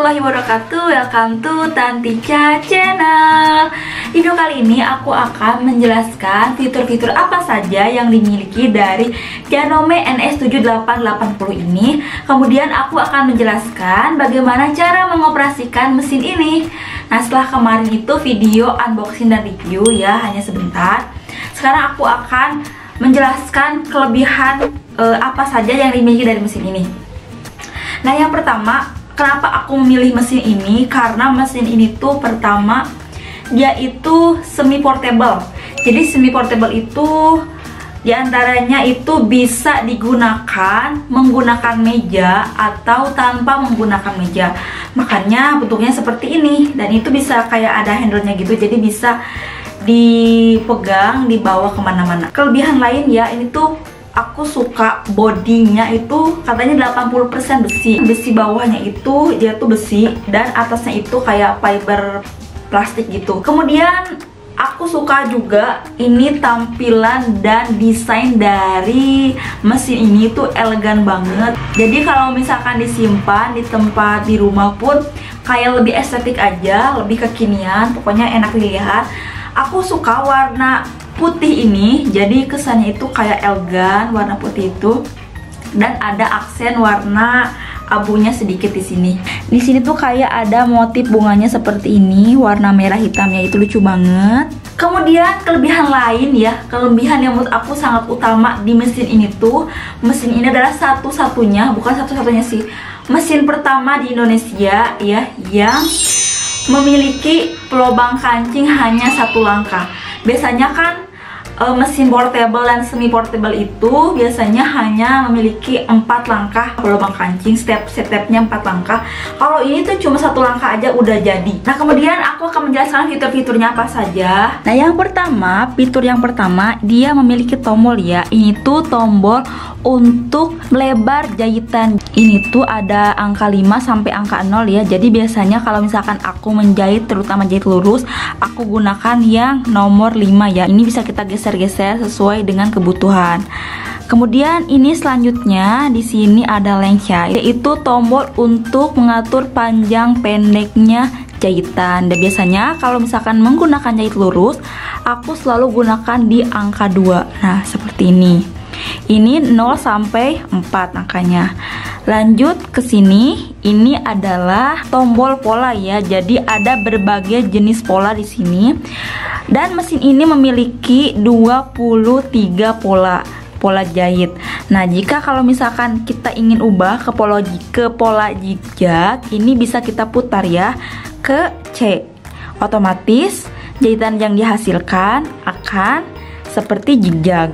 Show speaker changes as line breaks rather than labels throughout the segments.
warahmatullahi wabarakatuh. Welcome to Tantika Channel. Di video kali ini aku akan menjelaskan fitur-fitur apa saja yang dimiliki dari Janome NS7880 ini. Kemudian aku akan menjelaskan bagaimana cara mengoperasikan mesin ini. Nah, setelah kemarin itu video unboxing dan review ya, hanya sebentar. Sekarang aku akan menjelaskan kelebihan apa saja yang dimiliki dari mesin ini. Nah, yang pertama, kenapa aku memilih mesin ini? Karena mesin ini tuh pertama, dia itu semi portable. Jadi semi portable itu diantaranya itu bisa digunakan menggunakan meja atau tanpa menggunakan meja. Makanya bentuknya seperti ini, dan itu bisa kayak ada handle-nya gitu, jadi bisa dipegang, dibawa kemana-mana. Kelebihan lain ya, ini tuh aku suka bodinya itu katanya 80% besi. Besi bawahnya itu dia tuh besi, dan atasnya itu kayak fiber plastik gitu. Kemudian aku suka juga ini tampilan dan desain dari mesin ini tuh elegan banget. Jadi kalau misalkan disimpan di tempat di rumah pun kayak lebih estetik aja, lebih kekinian, pokoknya enak dilihat. Aku suka warna putih ini, jadi kesannya itu kayak elegan warna putih itu, dan ada aksen warna abunya sedikit di sini. Di sini tuh kayak ada motif bunganya seperti ini, warna merah hitamnya itu lucu banget. Kemudian kelebihan lain ya, kelebihan yang menurut aku sangat utama di mesin ini tuh, mesin ini adalah satu-satunya, bukan satu-satunya sih, mesin pertama di Indonesia ya yang memiliki pelubang kancing hanya satu langkah. Biasanya kan mesin portable dan semi portable itu biasanya hanya memiliki 4 langkah pelubang kancing, stepnya 4 langkah. Kalau ini tuh cuma 1 langkah aja udah jadi. Nah, kemudian aku akan menjelaskan fitur-fiturnya apa saja. Nah, yang pertama, fitur yang pertama, dia memiliki tombol ya. Ini tuh tombol untuk melebar jahitan. Ini tuh ada angka 5 sampai angka 0 ya. Jadi biasanya kalau misalkan aku menjahit, terutama jahit lurus, aku gunakan yang nomor 5 ya. Ini bisa kita geser-geser sesuai dengan kebutuhan. Kemudian ini selanjutnya di sini ada length, yaitu tombol untuk mengatur panjang pendeknya jahitan. Dan biasanya kalau misalkan menggunakan jahit lurus, aku selalu gunakan di angka 2. Nah, seperti ini. Ini 0 sampai 4 angkanya. Lanjut ke sini, ini adalah tombol pola ya. Jadi ada berbagai jenis pola di sini. Dan mesin ini memiliki 23 pola jahit. Nah, jika kalau misalkan kita ingin ubah ke pola zigzag, ini bisa kita putar ya ke C. Otomatis jahitan yang dihasilkan akan seperti zigzag.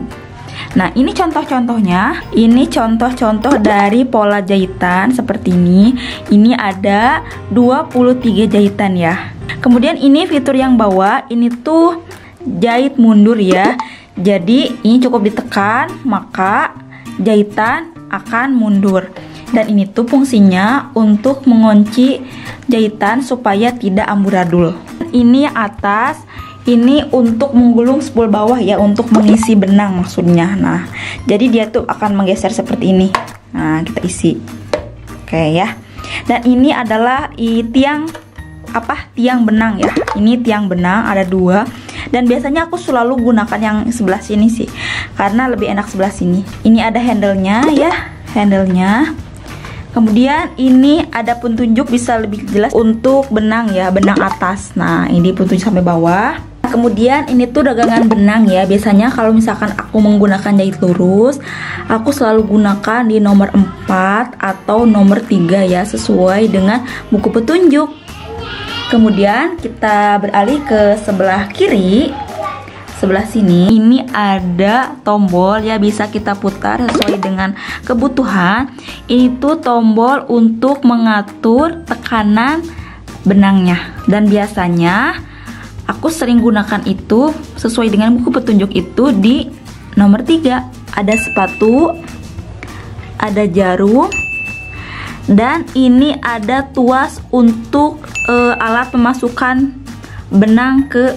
Nah, ini contoh-contohnya. Ini contoh-contoh dari pola jahitan seperti ini. Ini ada 23 jahitan ya. Kemudian ini fitur yang bawah, ini tuh jahit mundur ya. Jadi ini cukup ditekan, maka jahitan akan mundur. Dan ini tuh fungsinya untuk mengunci jahitan supaya tidak amburadul. Ini atas, ini untuk menggulung spool bawah ya, untuk mengisi benang maksudnya. Nah, jadi dia tuh akan menggeser seperti ini. Nah, kita isi. Oke ya. Dan ini adalah tiang benang ya. Ini tiang benang ada 2. Dan biasanya aku selalu gunakan yang sebelah sini sih, karena lebih enak sebelah sini. Ini ada handle-nya ya, handle-nya. Kemudian ini ada petunjuk, bisa lebih jelas untuk benang ya, benang atas. Nah, ini petunjuk sampai bawah. Kemudian ini tuh dagangan benang ya. Biasanya kalau misalkan aku menggunakan jahit lurus, aku selalu gunakan di nomor 4 atau nomor 3 ya, sesuai dengan buku petunjuk. Kemudian kita beralih ke sebelah kiri. Sebelah sini ini ada tombol ya, bisa kita putar sesuai dengan kebutuhan. Ini tuh tombol untuk mengatur tekanan benangnya. Dan biasanya aku sering gunakan itu sesuai dengan buku petunjuk itu di nomor 3. Ada sepatu, ada jarum, dan ini ada tuas untuk alat pemasukan benang ke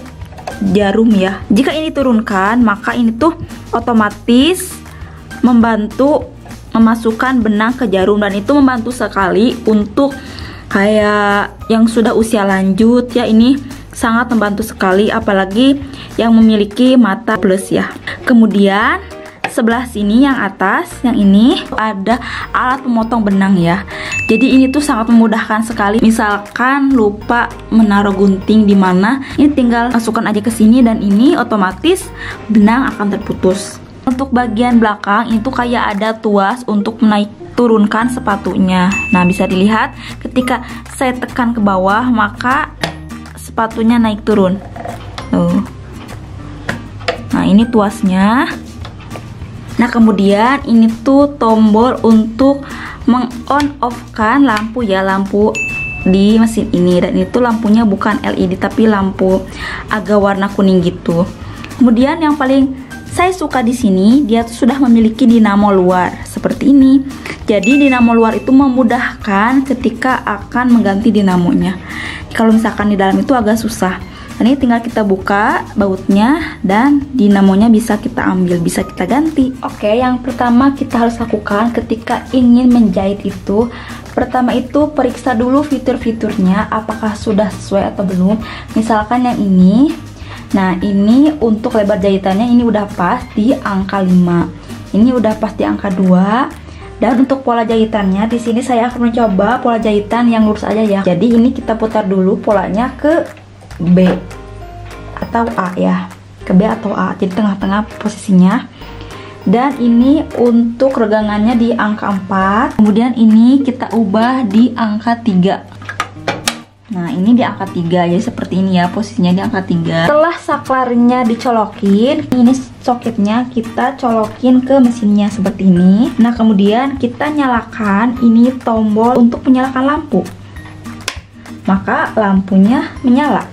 jarum ya. Jika ini turunkan, maka ini tuh otomatis membantu memasukkan benang ke jarum, dan itu membantu sekali untuk kayak yang sudah usia lanjut ya, ini sangat membantu sekali, apalagi yang memiliki mata plus ya. Kemudian sebelah sini yang atas, yang ini ada alat pemotong benang ya. Jadi ini tuh sangat memudahkan sekali. Misalkan lupa menaruh gunting di mana, ini tinggal masukkan aja ke sini dan ini otomatis benang akan terputus. Untuk bagian belakang itu kayak ada tuas untuk menaik turunkan sepatunya. Nah, bisa dilihat ketika saya tekan ke bawah maka sepatunya naik turun. Tuh. Nah, ini tuasnya. Nah, kemudian ini tuh tombol untuk meng-on off-kan lampu ya, lampu di mesin ini. Dan itu lampunya bukan LED tapi lampu agak warna kuning gitu. Kemudian yang paling saya suka di sini, dia tuh sudah memiliki dinamo luar seperti ini. Jadi dinamo luar itu memudahkan ketika akan mengganti dinamonya. Kalau misalkan di dalam itu agak susah. Ini tinggal kita buka bautnya dan dinamonya bisa kita ambil, bisa kita ganti. Oke, yang pertama kita harus lakukan ketika ingin menjahit itu, pertama itu periksa dulu fitur-fiturnya apakah sudah sesuai atau belum. Misalkan yang ini, nah ini untuk lebar jahitannya ini udah pas di angka 5. Ini udah pas di angka 2. Dan untuk pola jahitannya di sini saya akan mencoba pola jahitan yang lurus aja ya. Jadi ini kita putar dulu polanya ke B atau A ya, ke B atau A, jadi tengah-tengah posisinya. Dan ini untuk regangannya di angka 4. Kemudian ini kita ubah di angka 3. Nah, ini di angka 3 ya, seperti ini ya, posisinya di angka 3. Setelah saklarnya dicolokin, ini soketnya kita colokin ke mesinnya seperti ini. Nah, kemudian kita nyalakan ini tombol untuk menyalakan lampu. Maka lampunya menyala.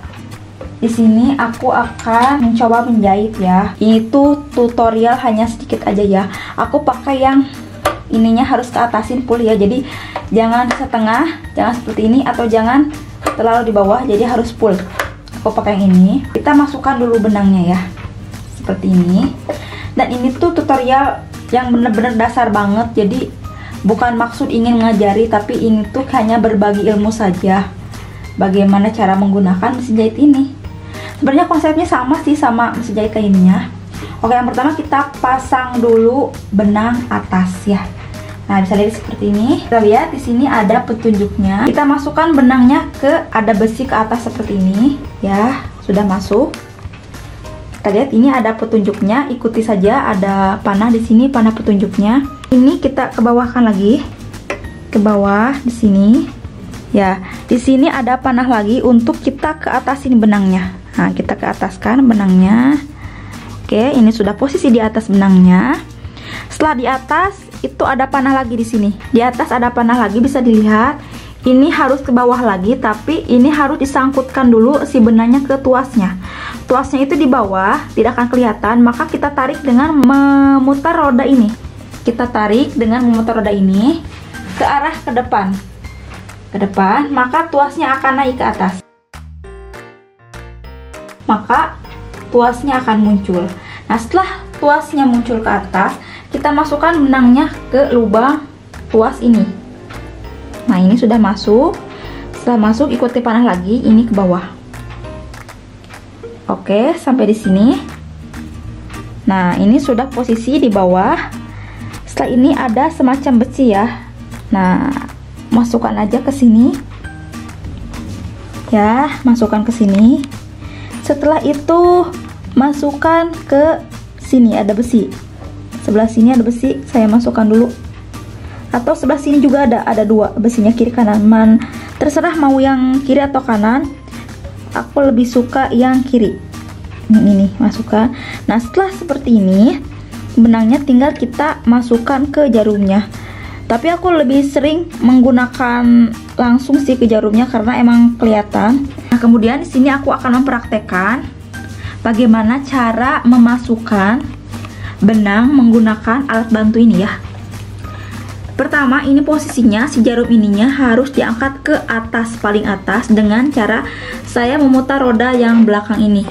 Di sini aku akan mencoba menjahit ya. Itu tutorial hanya sedikit aja ya. Aku pakai yang ininya harus ke atasin full ya. Jadi jangan setengah, jangan seperti ini, atau jangan terlalu di bawah, jadi harus full. Aku pakai yang ini. Kita masukkan dulu benangnya ya. Seperti ini. Dan ini tuh tutorial yang bener-bener dasar banget. Jadi bukan maksud ingin ngajari, tapi ini tuh hanya berbagi ilmu saja. Bagaimana cara menggunakan mesin jahit ini. Sebenarnya konsepnya sama sih sama mesin jahit lainnya. Oke, yang pertama kita pasang dulu benang atas ya. Nah, bisa lihat seperti ini. Kita lihat di sini ada petunjuknya. Kita masukkan benangnya ke, ada besi ke atas seperti ini ya. Sudah masuk. Kita lihat ini ada petunjuknya, ikuti saja, ada panah di sini, panah petunjuknya. Ini kita ke bawahkan lagi. Ke bawah di sini. Ya, di sini ada panah lagi untuk kita ke atasin benangnya. Nah, kita ke ataskan benangnya. Oke, ini sudah posisi di atas benangnya. Setelah di atas, itu ada panah lagi di sini. Di atas ada panah lagi, bisa dilihat. Ini harus ke bawah lagi, tapi ini harus disangkutkan dulu si benangnya ke tuasnya. Tuasnya itu di bawah, tidak akan kelihatan, maka kita tarik dengan memutar roda ini. Kita tarik dengan memutar roda ini ke arah ke depan. Ke depan, maka tuasnya akan naik ke atas. Maka tuasnya akan muncul. Nah, setelah tuasnya muncul ke atas, kita masukkan benangnya ke lubang tuas ini. Nah, ini sudah masuk. Setelah masuk, ikuti panah lagi, ini ke bawah. Oke, sampai di sini. Nah, ini sudah posisi di bawah. Setelah ini ada semacam besi ya. Nah, masukkan aja ke sini. Ya, masukkan ke sini. Setelah itu masukkan ke sini, ada besi. Sebelah sini ada besi, saya masukkan dulu. Atau sebelah sini juga ada dua besinya, kiri kanan. Terserah mau yang kiri atau kanan. Aku lebih suka yang kiri. Ini masukkan. Nah, setelah seperti ini, benangnya tinggal kita masukkan ke jarumnya. Tapi aku lebih sering menggunakan langsung sih ke jarumnya karena emang kelihatan. Nah, kemudian di sini aku akan mempraktekkan bagaimana cara memasukkan benang menggunakan alat bantu ini ya. Pertama, ini posisinya si jarum ininya harus diangkat ke atas, paling atas, dengan cara saya memutar roda yang belakang ini.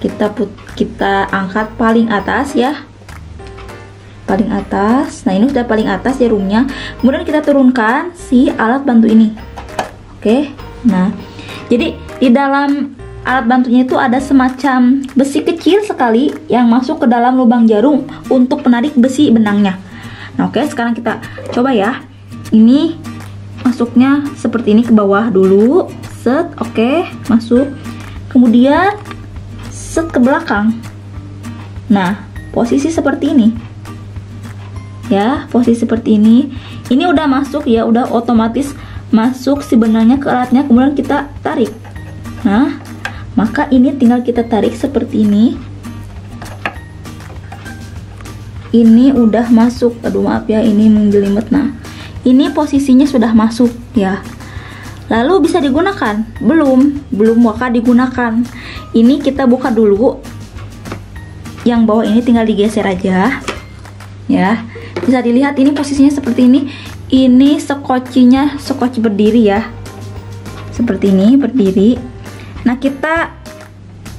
Kita angkat paling atas ya. paling atas. Nah, ini sudah paling atas jarumnya. Kemudian kita turunkan si alat bantu ini. Oke. Nah, jadi di dalam alat bantunya itu ada semacam besi kecil sekali yang masuk ke dalam lubang jarum untuk menarik besi benangnya. Nah, oke, sekarang kita coba ya. Ini masuknya seperti ini ke bawah dulu. Set, oke, masuk. Kemudian set ke belakang. Nah, posisi seperti ini. Ya, posisi seperti ini. Ini udah masuk ya, udah otomatis masuk si benangnya ke alatnya, kemudian kita tarik. Nah, maka ini tinggal kita tarik seperti ini. Ini udah masuk. Aduh, maaf ya, ini menjelimet. Nah, ini posisinya sudah masuk ya. Lalu bisa digunakan? Belum maka digunakan. Ini kita buka dulu. Yang bawah ini tinggal digeser aja. Ya. Bisa dilihat ini posisinya seperti ini. Ini sekocinya sekoci berdiri ya. Seperti ini, berdiri. Nah, kita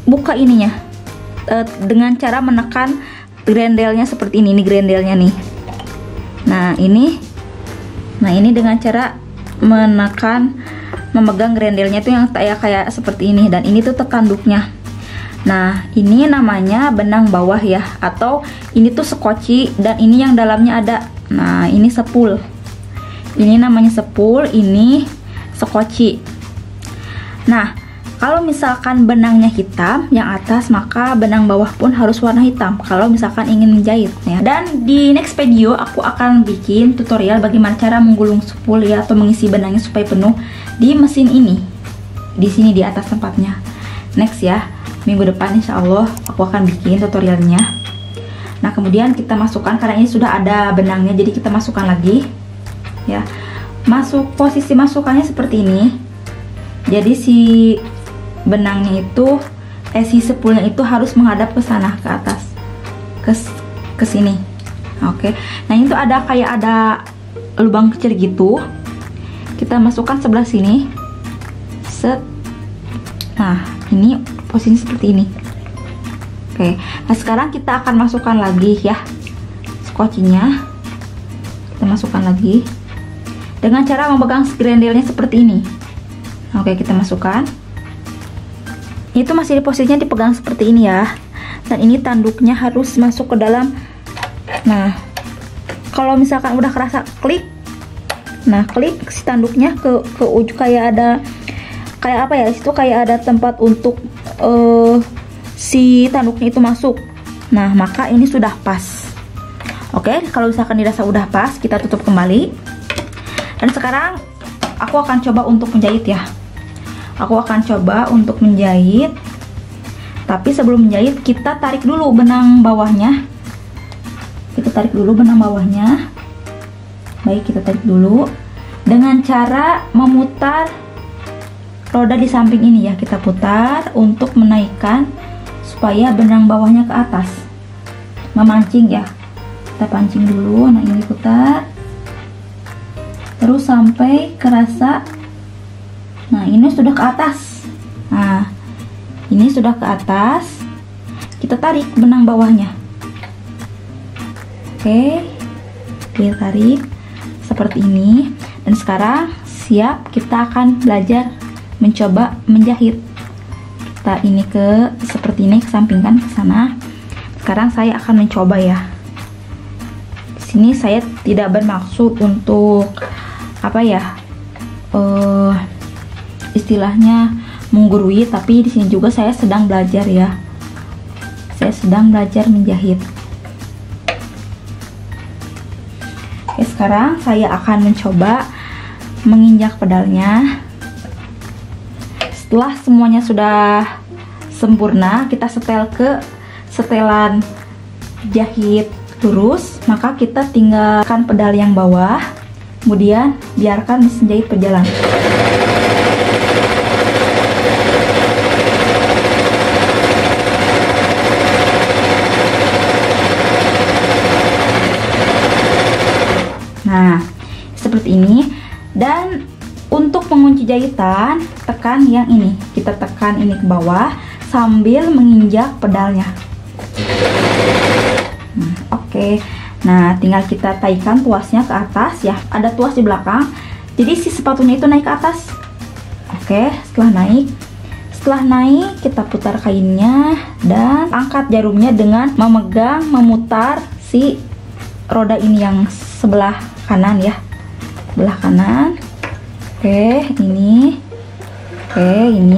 buka ininya dengan cara menekan grendelnya seperti ini grendelnya nih. Nah, ini dengan cara memegang grendelnya itu yang kayak seperti ini, dan ini tuh tanduknya. Nah, ini namanya benang bawah ya, atau ini tuh sekoci, dan ini yang dalamnya ada. Nah, ini sepul. Ini namanya sepul, ini sekoci. Nah, kalau misalkan benangnya hitam yang atas, maka benang bawah pun harus warna hitam kalau misalkan ingin menjahit ya. Dan di next video aku akan bikin tutorial bagaimana cara menggulung sepul ya, atau mengisi benangnya supaya penuh di mesin ini. Di sini di atas tempatnya. Next ya, minggu depan insya Allah aku akan bikin tutorialnya. Nah, kemudian kita masukkan, karena ini sudah ada benangnya, jadi kita masukkan lagi ya. Posisi masukannya seperti ini. Jadi si benangnya itu, si sepulnya itu harus menghadap ke sana, ke atas, ke sini. Oke. Nah, itu ada kayak ada lubang kecil gitu. Kita masukkan sebelah sini. Set. Nah, ini posisi seperti ini. Oke. Nah, sekarang kita akan masukkan lagi ya skocinya. Kita masukkan lagi dengan cara memegang grendelnya seperti ini. Oke, kita masukkan. Itu masih di posisinya dipegang seperti ini ya. Dan ini tanduknya harus masuk ke dalam. Nah, kalau misalkan udah kerasa klik, nah klik si tanduknya ke ujung, kayak apa ya, situ kayak ada tempat untuk si tanduknya itu masuk. Nah, maka ini sudah pas. Oke, kalau misalkan dirasa udah pas, kita tutup kembali. Dan sekarang aku akan coba untuk menjahit ya. Aku akan coba untuk menjahit. Tapi sebelum menjahit, kita tarik dulu benang bawahnya. Kita tarik dulu benang bawahnya. Baik, kita tarik dulu dengan cara memutar roda di samping ini ya. Kita putar untuk menaikkan supaya benang bawahnya ke atas. Memancing ya. Kita pancing dulu. Nah, ini putar. Terus sampai kerasa. Nah, ini sudah ke atas. Nah, ini sudah ke atas. Kita tarik benang bawahnya. Oke, kita tarik seperti ini. Dan sekarang siap, kita akan belajar mencoba menjahit. Kita ini seperti ini, kesampingkan ke sana. Sekarang saya akan mencoba ya. Di sini saya tidak bermaksud untuk apa ya, istilahnya menggurui, tapi di sini juga saya sedang belajar ya. Saya sedang belajar menjahit. Oke, sekarang saya akan mencoba menginjak pedalnya. Setelah semuanya sudah sempurna, kita setel ke setelan jahit lurus, maka kita tinggalkan pedal yang bawah. Kemudian biarkan mesin jahit berjalan. Nah, seperti ini. Dan untuk mengunci jahitan, tekan yang ini. Kita tekan ini ke bawah sambil menginjak pedalnya. Oke. Nah, tinggal kita taikan tuasnya ke atas ya. Ada tuas di belakang. Jadi si sepatunya itu naik ke atas. Oke, setelah naik kita putar kainnya dan angkat jarumnya dengan memutar si roda ini yang sebelah kanan ya. Sebelah kanan. Oke, ini.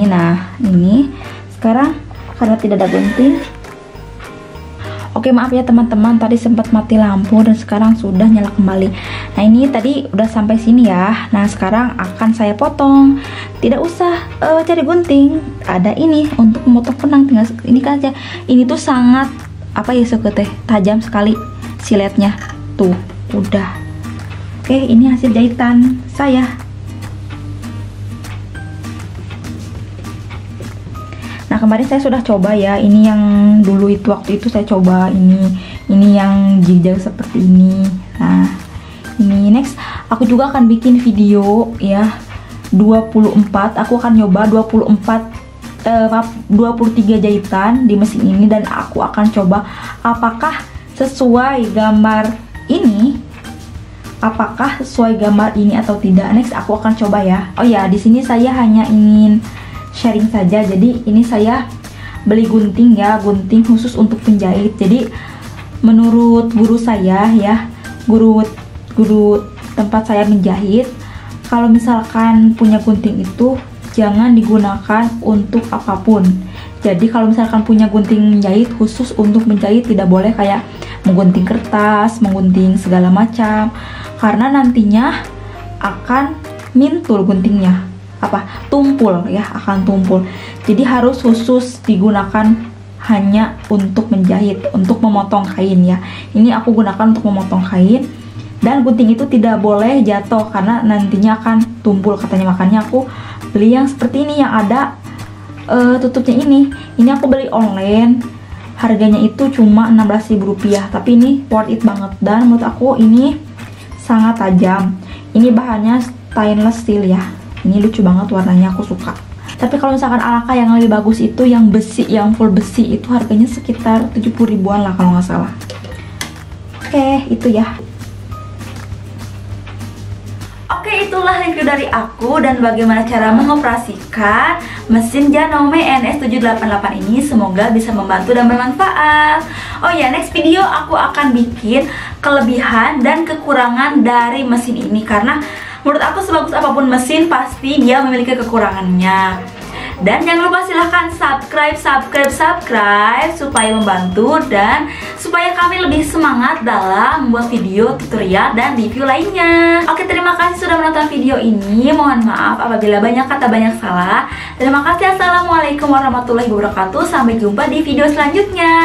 Nah, ini. Sekarang karena tidak ada gunting. Oke, maaf ya teman-teman, tadi sempat mati lampu dan sekarang sudah nyala kembali. Nah, ini tadi udah sampai sini ya. Nah, sekarang akan saya potong. Tidak usah cari gunting. Ada ini untuk memotong benang, tinggal ini kan aja. Ini tuh sangat tajam sekali siletnya. Tuh, udah. Oke, ini hasil jahitan saya. Nah, kemarin saya sudah coba ya. Ini yang dulu itu waktu itu saya coba ini yang jilid seperti ini. Nah, ini next aku juga akan bikin video ya 24. Aku akan nyoba 23 jahitan di mesin ini dan aku akan coba apakah sesuai gambar ini. Apakah sesuai gambar ini atau tidak? Next aku akan coba ya. Oh ya, di sini saya hanya ingin sharing saja. Jadi ini saya beli gunting ya, gunting khusus untuk penjahit. Jadi menurut guru saya ya, guru tempat saya menjahit, kalau misalkan punya gunting itu jangan digunakan untuk apapun. Jadi kalau misalkan punya gunting menjahit khusus untuk menjahit, tidak boleh kayak menggunting kertas, menggunting segala macam, karena nantinya akan mintul guntingnya, tumpul ya, akan tumpul. Jadi harus khusus digunakan hanya untuk menjahit, untuk memotong kain ya. Ini aku gunakan untuk memotong kain, dan gunting itu tidak boleh jatuh karena nantinya akan tumpul katanya. Makanya aku beli yang seperti ini yang ada tutupnya ini. Ini aku beli online, harganya itu cuma Rp16.000, tapi ini worth it banget dan menurut aku ini sangat tajam. Ini bahannya stainless steel ya. Ini lucu banget warnanya, aku suka. Tapi kalau misalkan Alaka yang lebih bagus itu yang besi, yang full besi, itu harganya sekitar 70 ribuan lah kalau nggak salah. Oke, itu ya. Oke, itulah review dari aku dan bagaimana cara mengoperasikan mesin Janome NS788 ini. Semoga bisa membantu dan bermanfaat. Oh ya, next video aku akan bikin kelebihan dan kekurangan dari mesin ini, karena menurut aku sebagus apapun mesin pasti dia memiliki kekurangannya. Dan jangan lupa silahkan subscribe supaya membantu dan supaya kami lebih semangat dalam membuat video tutorial dan review lainnya. Oke, terima kasih sudah menonton video ini. Mohon maaf apabila banyak kata banyak salah. Terima kasih. Assalamualaikum warahmatullahi wabarakatuh. Sampai jumpa di video selanjutnya.